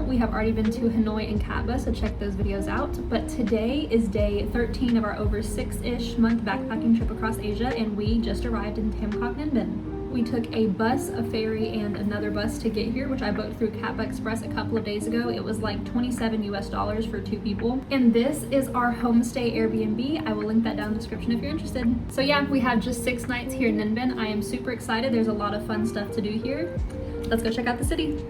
Binh. We have already been to Hanoi and Katba, so check those videos out. But today is day 13 of our over 6-ish month backpacking trip across Asia, and we just arrived in Ninh Binh. We took a bus, a ferry, and another bus to get here, which I booked through Katba Express a couple of days ago. It was like $27 US for 2 people. And this is our homestay Airbnb. I will link that down in the description if you're interested. So yeah, we have just 6 nights here in Ninh Binh. I am super excited. There's a lot of fun stuff to do here. Let's go check out the city.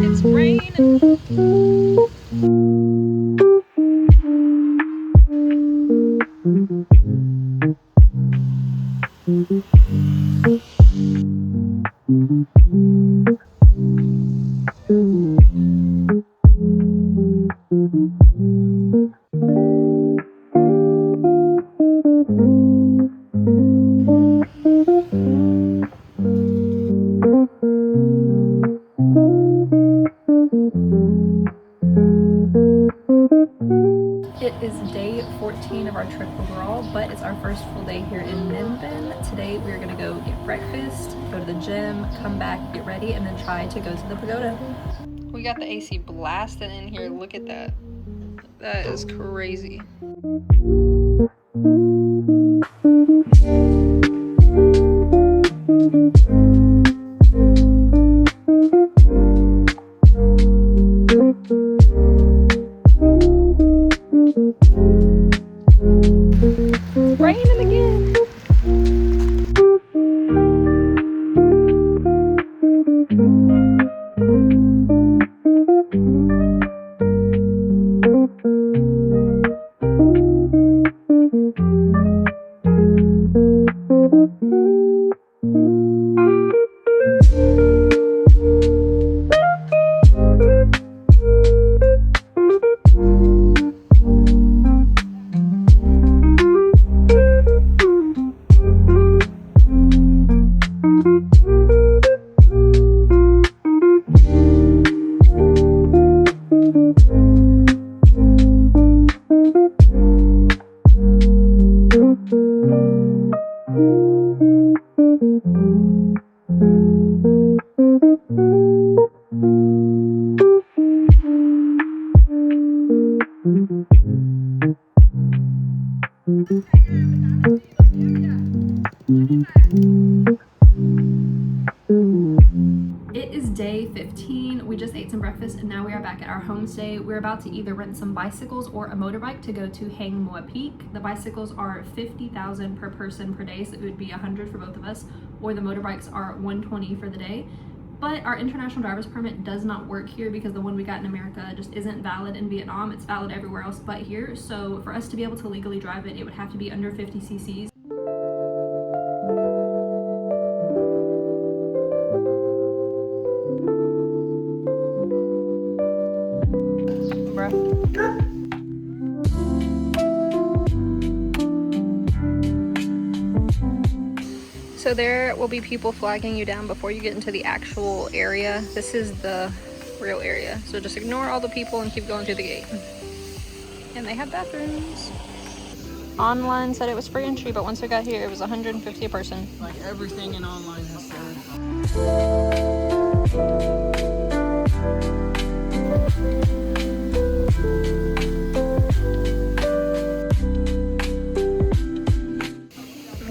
It's raining. It is day 14 of our trip overall, but it's our first full day here in Ninh Binh. Today we're gonna go get breakfast, go to the gym, come back, get ready, and then try to go to the pagoda. We got the AC blasting in here. Look at that. That is crazy. Raining again. It is day 15. We just ate some breakfast and now we are back at our homestay. We're about to either rent some bicycles or a motorbike to go to Hang Mua Peak. The bicycles are 50,000 per person per day, so it would be 100 for both of us, or the motorbikes are 120 for the day. But our international driver's permit does not work here because the one we got in America just isn't valid in Vietnam. It's valid everywhere else but here. So for us to be able to legally drive it, it would have to be under 50 cc's. So there will be people flagging you down before you get into the actual area. This is the real area. So just ignore all the people and keep going through the gate. And they have bathrooms. Online said it was free entry, but once we got here, it was 150 a person. Like everything in online is there.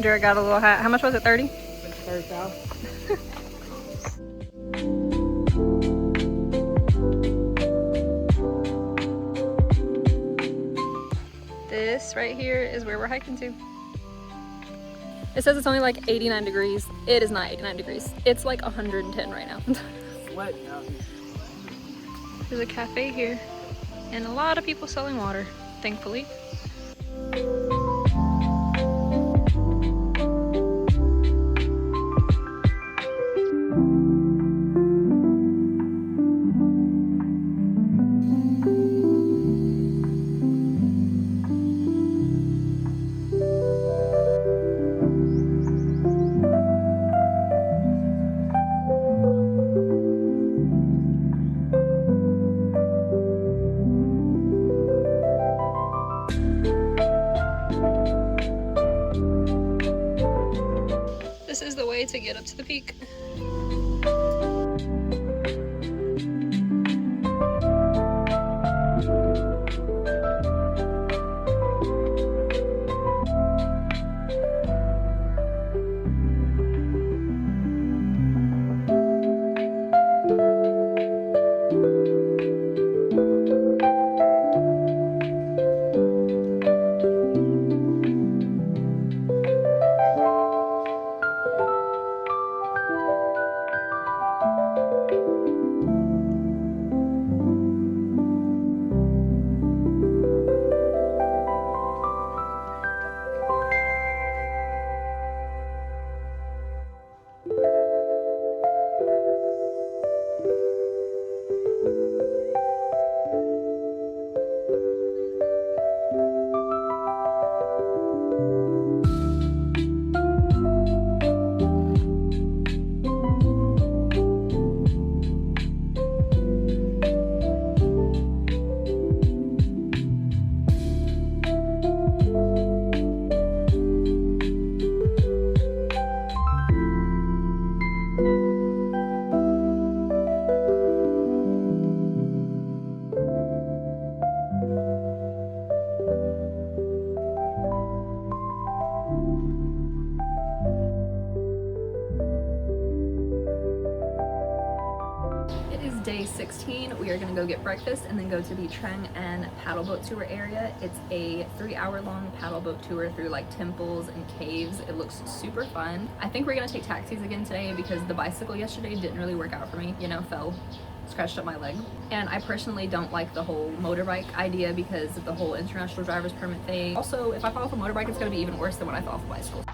Jared got a little hat. How much was it? 30? 30,000. This right here is where we're hiking to. It says it's only like 89 degrees. It is not 89 degrees. It's like 110 right now. Sweat out here. There's a cafe here and a lot of people selling water, thankfully. This is the way to get up to the peak. Day 16. We are going to go get breakfast and then go to the Trang An paddle boat tour area. It's a 3-hour long paddle boat tour through like temples and caves. It looks super fun. I think we're going to take taxis again today because the bicycle yesterday didn't really work out for me, you know, scratched up my leg. And I personally don't like the whole motorbike idea because of the whole international driver's permit thing. Also, if I fall off a motorbike, it's going to be even worse than when I fell off a bicycle.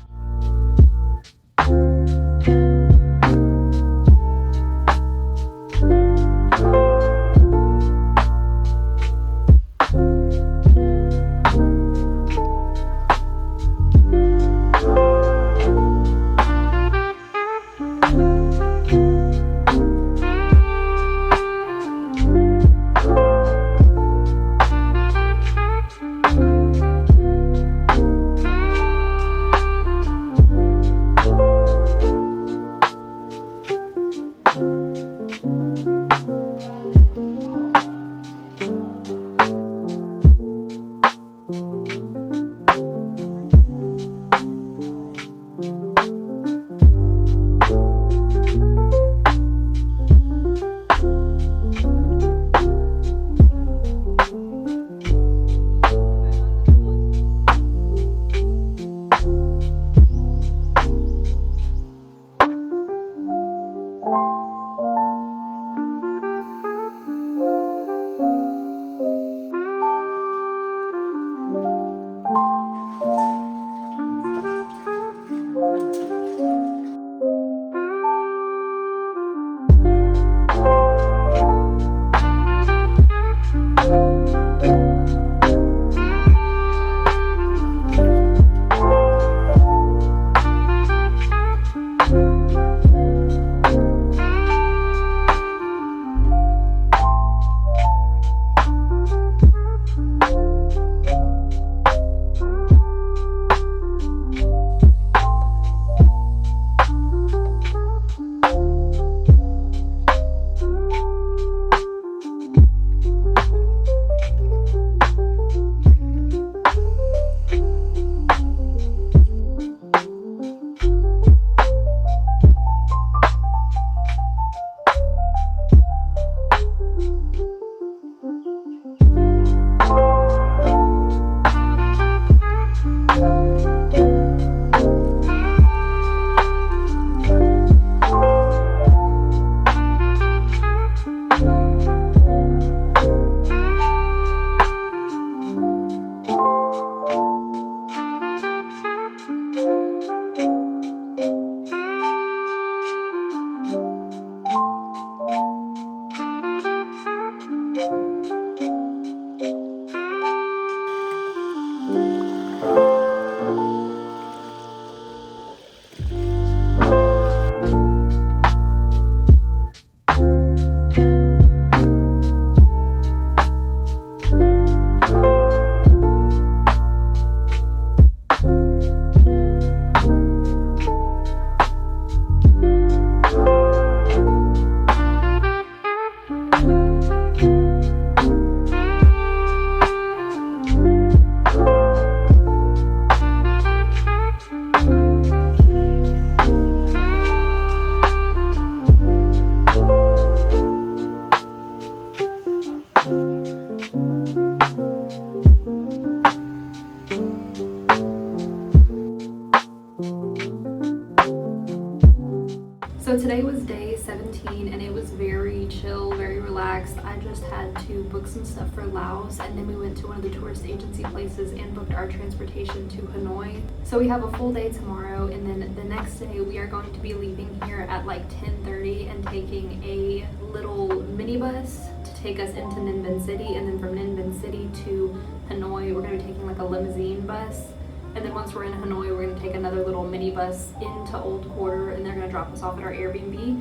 So today was day 17 and it was very chill, very relaxed. I just had to book some stuff for Laos, and then we went to one of the tourist agency places and booked our transportation to Hanoi. So we have a full day tomorrow, and then the next day we are going to be leaving here at like 10:30 and taking a little minibus to take us into Ninh Binh City, and then from Ninh Binh City to Hanoi we're going to be taking like a limousine bus. And then once we're in Hanoi, we're gonna take another little minibus into Old Quarter, and they're gonna drop us off at our Airbnb.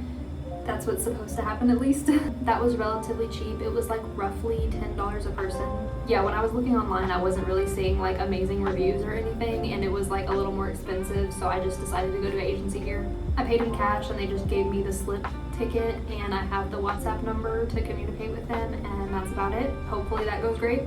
That's what's supposed to happen, at least. That was relatively cheap. It was like roughly $10 a person. Yeah, when I was looking online, I wasn't really seeing like amazing reviews or anything, and it was like a little more expensive, so I just decided to go to an agency here. I paid in cash and they just gave me the slip ticket, and I have the WhatsApp number to communicate with them, and that's about it. Hopefully that goes great.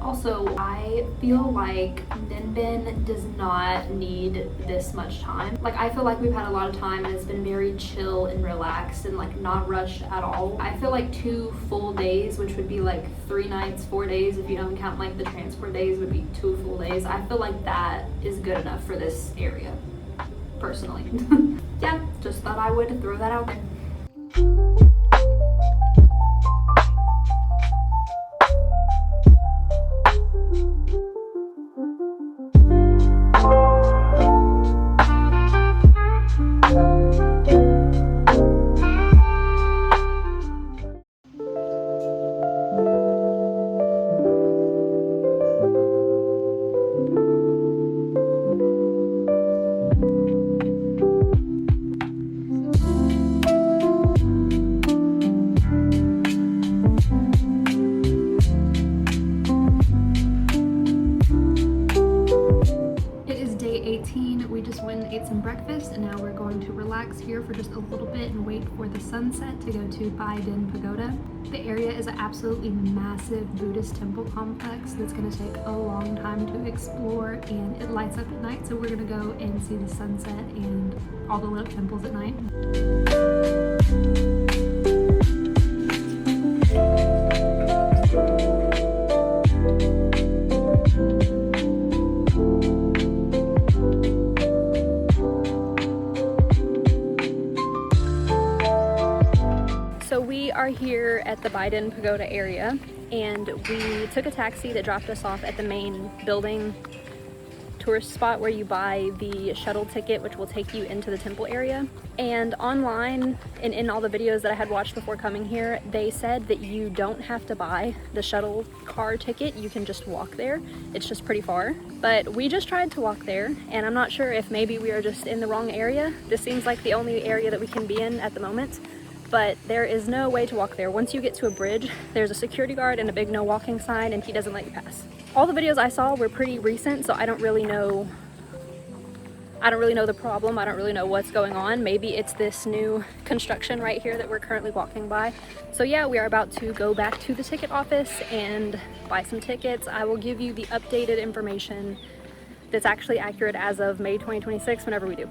Also, I feel like Ninh Binh does not need this much time. Like, I feel like we've had a lot of time and it's been very chill and relaxed and like not rushed at all. I feel like 2 full days, which would be like 3 nights, 4 days if you don't count like the transport days, would be 2 full days. I feel like that is good enough for this area, personally. Yeah, just thought I would throw that out there. We just went and ate some breakfast, and now we're going to relax here for just a little bit and wait for the sunset to go to Bai Dinh Pagoda. The area is an absolutely massive Buddhist temple complex that's going to take a long time to explore, and it lights up at night, so we're going to go and see the sunset and all the lit up temples at night. So we are here at the Bai Dinh Pagoda area, and we took a taxi that dropped us off at the main building tourist spot where you buy the shuttle ticket, which will take you into the temple area. And online and in all the videos that I had watched before coming here, they said that you don't have to buy the shuttle car ticket, you can just walk there. It's just pretty far. But we just tried to walk there, and I'm not sure if maybe we are just in the wrong area. This seems like the only area that we can be in at the moment. But there is no way to walk there. Once you get to a bridge, there's a security guard and a big no walking sign, and he doesn't let you pass. All the videos I saw were pretty recent, so I don't really know the problem. I don't really know what's going on. Maybe it's this new construction right here that we're currently walking by. So yeah, we are about to go back to the ticket office and buy some tickets. I will give you the updated information that's actually accurate as of May 2026 whenever we do.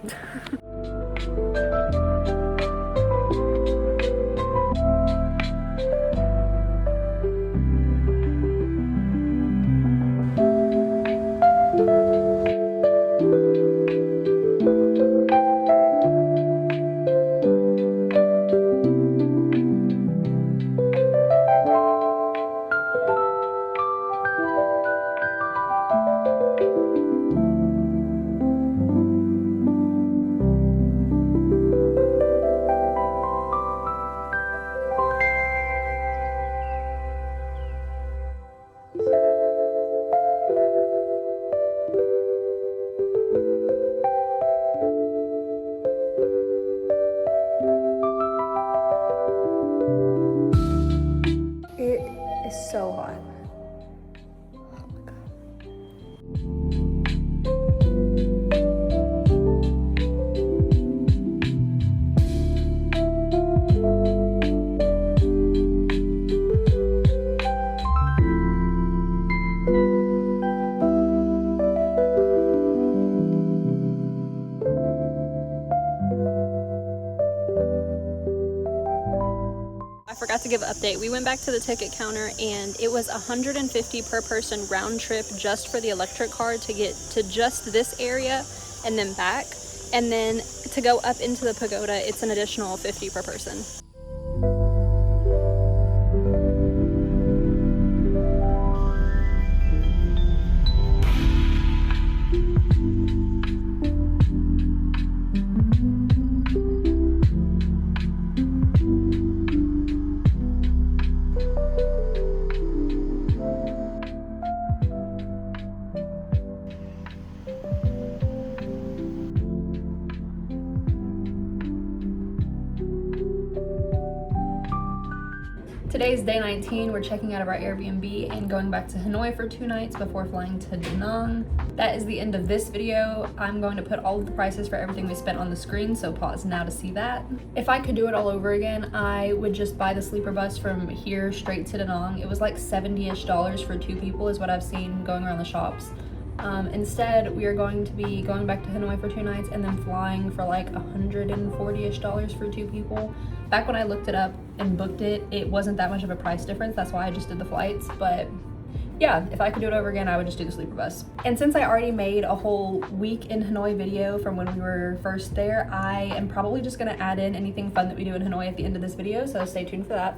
So hot. Oh my God. Forgot to give an update. We went back to the ticket counter and it was $150 per person round trip just for the electric car to get to just this area and then back. And then to go up into the pagoda, it's an additional $50 per person. Today's day 19. We're checking out of our Airbnb and going back to Hanoi for 2 nights before flying to Da Nang. That is the end of this video. I'm going to put all of the prices for everything we spent on the screen, so pause now to see that. If I could do it all over again, I would just buy the sleeper bus from here straight to Da Nang. It was like $70-ish for 2 people is what I've seen going around the shops. Instead, we are going to be going back to Hanoi for 2 nights and then flying for like $140-ish for 2 people. Back when I looked it up and booked it, it wasn't that much of a price difference. That's why I just did the flights. But yeah, if I could do it over again, I would just do the sleeper bus. And since I already made a whole week in Hanoi video from when we were first there, I am probably just gonna add in anything fun that we do in Hanoi at the end of this video. So stay tuned for that.